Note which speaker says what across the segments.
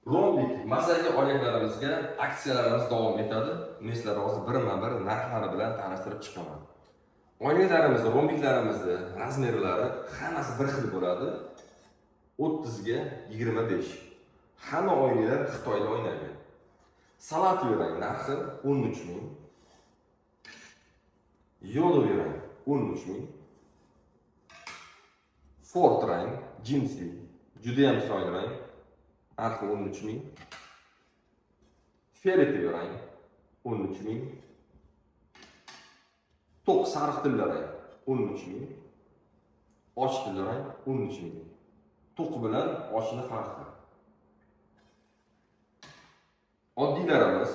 Speaker 1: Rombik masaga oyliklarimizga aksiyalarimiz davom etadi. Men sizlarga hozir birma-bir narxlari bilan tanishtirib chiqaman. Oyliklarimiz, rombiklarimizni razmerlari hammasi bir xil bo'ladi. 30 ga 25. Hamma oyliklar Xitoyda o'ynaydi. Salat yo'rang narxi 13 ming. Yo'l yo'rang 13 ming. Ford rang, jinsi, juda ham chiroyli rang. Narxi 13 ming. Ferrite rang 13 ming. To'q sariq tilla rang 13 ming. Och tilla rang 13 ming. To'q bilan ochni farqi. Oddiylarimiz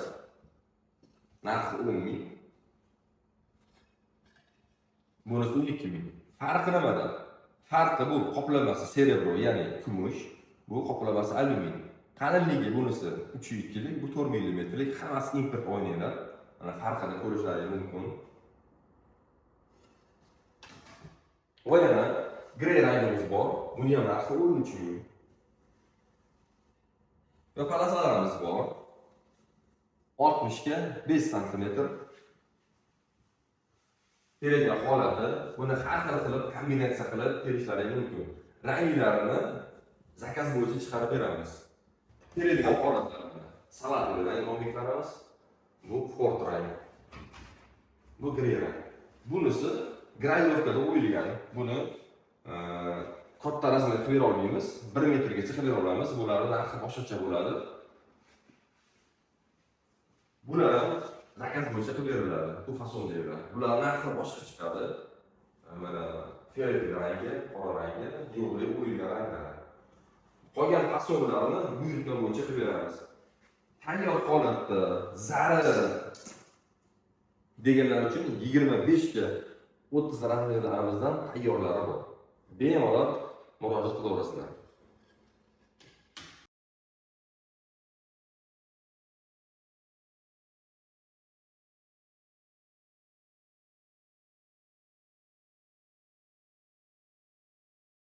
Speaker 1: narxi 10 ming. Bunisi 12 ming. Farqi nimada? Farqi bu qoplamasi serebro, ya'ni kumush, bu qoplamasi alyumin. Qalinligi bunisi 3,2 lik, bu 4 mm, hammasi import oynalar. Mana farqini ko'rishlaringiz mumkin. Va yana grey rangimiz bor. Buni ham narxi 13 ming. Va palasalarimiz bor. 60 ga 5 cm. Terilgan holati, buni har xil qilib kombinatsiya qilib terishlaringiz mumkin. Ranglarini zakaz bo'yicha chiqarib beramiz. Terilgan holatlarni salat rang rombiklarimiz, bu Ford rang. Bu grey rang. Bunisi graylovkada o'yilgan. Buni katta razmer qilib olmaymiz. 1 metrgacha qilib olamiz. Bularning narxi boshqacha bo'ladi. Bular zakaz bo'yicha qilib beriladi. Bu fasonda beriladi. Bular narxi boshqa chiqadi. Mana ferrite rangi, qora rangi, yo'g'li o'yilgan ranglar. Qolgan fasonlarni buyurtma bo'yicha qilib beramiz. Tayyor holatda zari deganlar uchun 25 ga 30 razmerlarimizdan tayyorlari bor. Bemalol murojaat qilaverasizlar.